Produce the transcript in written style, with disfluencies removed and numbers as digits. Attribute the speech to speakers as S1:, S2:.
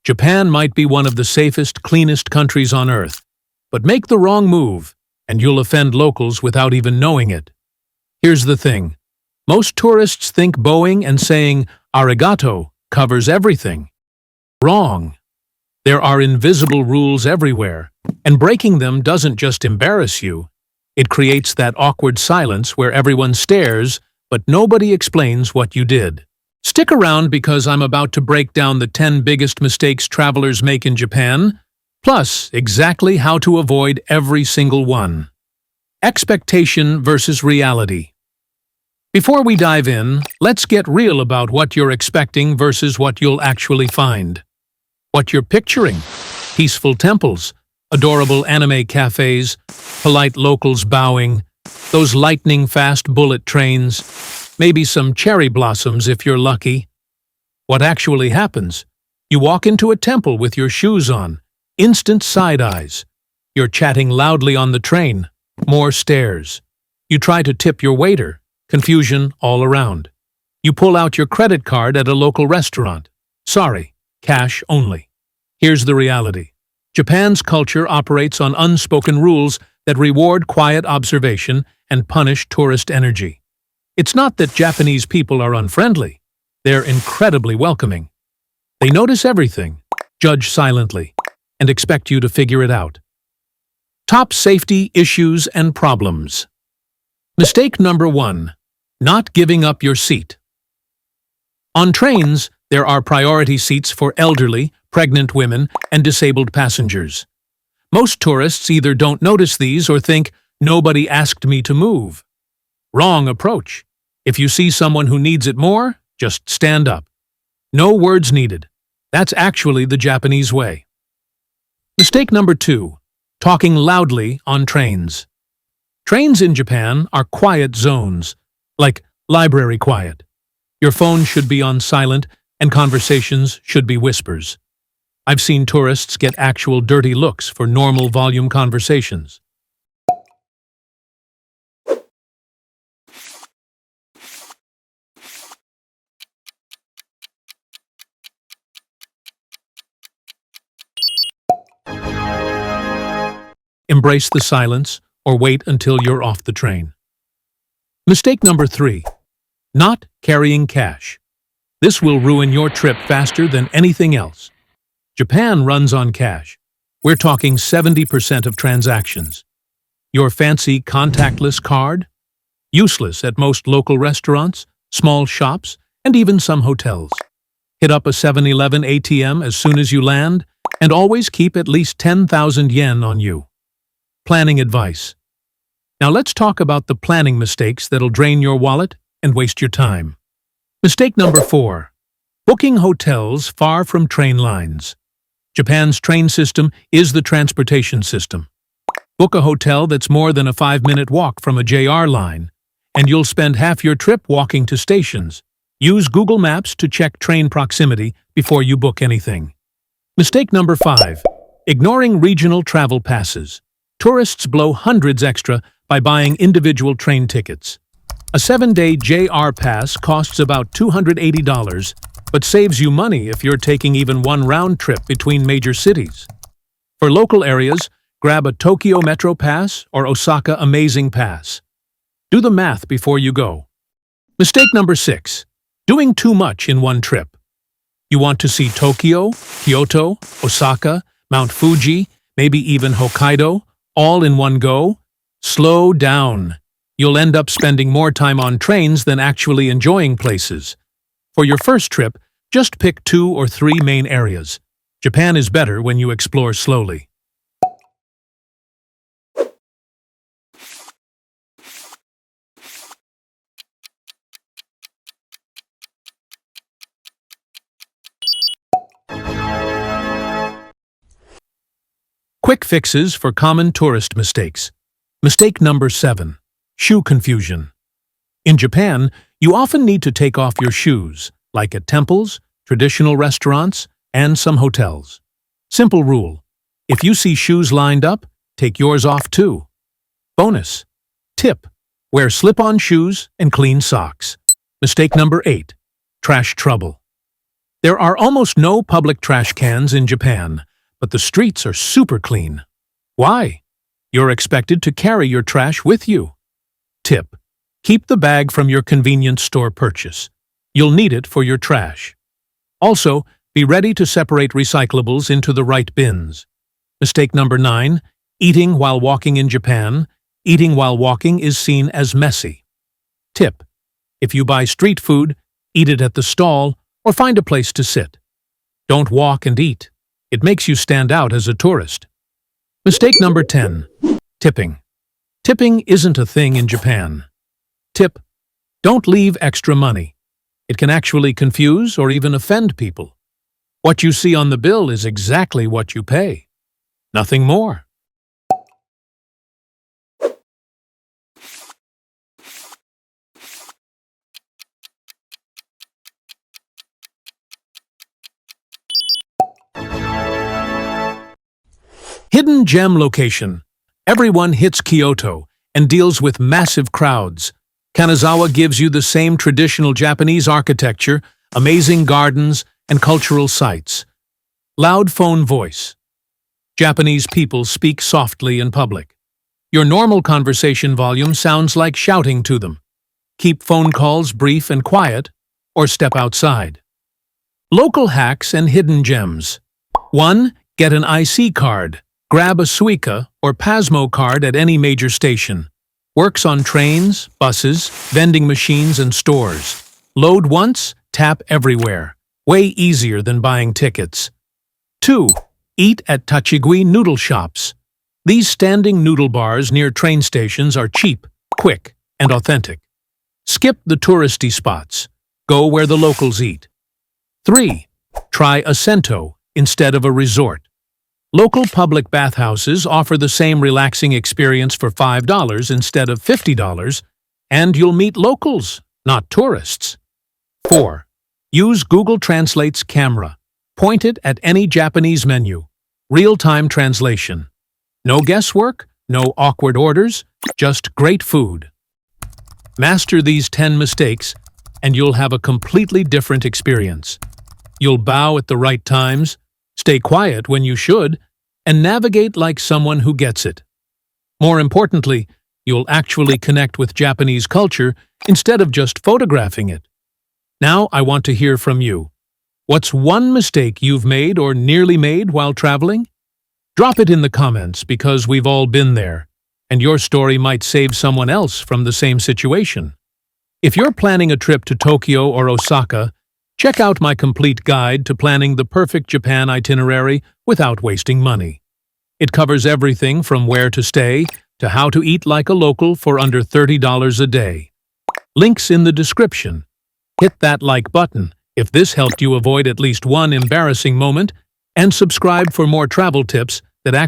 S1: Japan might be one of the safest, cleanest countries on Earth, but make the wrong move, and you'll offend locals without even knowing it. Here's the thing. Most tourists think bowing and saying arigato covers everything. Wrong. There are invisible rules everywhere, and breaking them doesn't just embarrass you. It creates that awkward silence where everyone stares, but nobody explains what you did. Stick around because I'm about to break down the 10 biggest mistakes travelers make in Japan, plus exactly how to avoid every single one. Expectation versus reality. Before we dive in, let's get real about what you're expecting versus what you'll actually find. What you're picturing: peaceful temples, adorable anime cafes, polite locals bowing, those lightning-fast bullet trains, maybe some cherry blossoms if you're lucky. What actually happens? You walk into a temple with your shoes on, instant side eyes. You're chatting loudly on the train, more stares. You try to tip your waiter, confusion all around. You pull out your credit card at a local restaurant. Sorry, cash only. Here's the reality. Japan's culture operates on unspoken rules that reward quiet observation and punish tourist energy. It's not that Japanese people are unfriendly. They're incredibly welcoming. They notice everything, judge silently, and expect you to figure it out. Top safety issues and problems. Mistake number 1. Not giving up your seat. On trains, there are priority seats for elderly, pregnant women, and disabled passengers. Most tourists either don't notice these or think, "Nobody asked me to move." Wrong approach. If you see someone who needs it more, just stand up. No words needed. That's actually the Japanese way. Mistake number 2. Talking loudly on trains. Trains in Japan are quiet zones, like library quiet. Your phone should be on silent, and conversations should be whispers. I've seen tourists get actual dirty looks for normal volume conversations. Embrace the silence or wait until you're off the train. Mistake number 3. Not carrying cash. This will ruin your trip faster than anything else. Japan runs on cash. We're talking 70% of transactions. Your fancy contactless card? Useless at most local restaurants, small shops, and even some hotels. Hit up a 7-Eleven ATM as soon as you land, and always keep at least 10,000 yen on you. Planning advice. Now let's talk about the planning mistakes that'll drain your wallet and waste your time. Mistake number 4. Booking hotels far from train lines. Japan's train system is the transportation system. Book a hotel that's more than a 5-minute walk from a JR line, and you'll spend half your trip walking to stations. Use Google Maps to check train proximity before you book anything. Mistake number 5. Ignoring regional travel passes. Tourists blow hundreds extra by buying individual train tickets. A 7-day JR pass costs about $280, but saves you money if you're taking even one round trip between major cities. For local areas, grab a Tokyo Metro Pass or Osaka Amazing Pass. Do the math before you go. Mistake number 6. Doing too much in one trip. You want to see Tokyo, Kyoto, Osaka, Mount Fuji, maybe even Hokkaido, all in one go? Slow down. You'll end up spending more time on trains than actually enjoying places. For your first trip, just pick 2 or 3 main areas. Japan is better when you explore slowly. Quick fixes for common tourist mistakes. Mistake number 7. Shoe confusion. In Japan, you often need to take off your shoes, like at temples, traditional restaurants, and some hotels. Simple rule. If you see shoes lined up, take yours off too. Bonus. Tip. Wear slip-on shoes and clean socks. Mistake number 8. Trash trouble. There are almost no public trash cans in Japan, but the streets are super clean. Why? You're expected to carry your trash with you. Tip: keep the bag from your convenience store purchase. You'll need it for your trash. Also, be ready to separate recyclables into the right bins. Mistake number 9, eating while walking in Japan. Eating while walking is seen as messy. Tip: if you buy street food, eat it at the stall or find a place to sit. Don't walk and eat. It makes you stand out as a tourist. Mistake number 10, tipping. Tipping isn't a thing in Japan. Tip: don't leave extra money. It can actually confuse or even offend people. What you see on the bill is exactly what you pay. Nothing more. Hidden gem location. Everyone hits Kyoto and deals with massive crowds. Kanazawa gives you the same traditional Japanese architecture, amazing gardens, and cultural sites. Loud phone voice. Japanese people speak softly in public. Your normal conversation volume sounds like shouting to them. Keep phone calls brief and quiet, or step outside. Local hacks and hidden gems. 1. Get an IC card. Grab a Suica or Pasmo card at any major station. Works on trains, buses, vending machines, and stores. Load once, tap everywhere. Way easier than buying tickets. 2. Eat at tachigui noodle shops. These standing noodle bars near train stations are cheap, quick, and authentic. Skip the touristy spots. Go where the locals eat. 3. Try a sento instead of a resort. Local public bathhouses offer the same relaxing experience for $5 instead of $50, and you'll meet locals, not tourists. 4. Use Google Translate's camera. Point it at any Japanese menu. Real-time translation. No guesswork, no awkward orders, just great food. Master these 10 mistakes, and you'll have a completely different experience. You'll bow at the right times, stay quiet when you should, and navigate like someone who gets it. More importantly, you'll actually connect with Japanese culture instead of just photographing it. Now I want to hear from you. What's one mistake you've made or nearly made while traveling? Drop it in the comments because we've all been there, and your story might save someone else from the same situation. If you're planning a trip to Tokyo or Osaka, check out my complete guide to planning the perfect Japan itinerary without wasting money. It covers everything from where to stay to how to eat like a local for under $30 a day. Links in the description. Hit that like button if this helped you avoid at least one embarrassing moment, and subscribe for more travel tips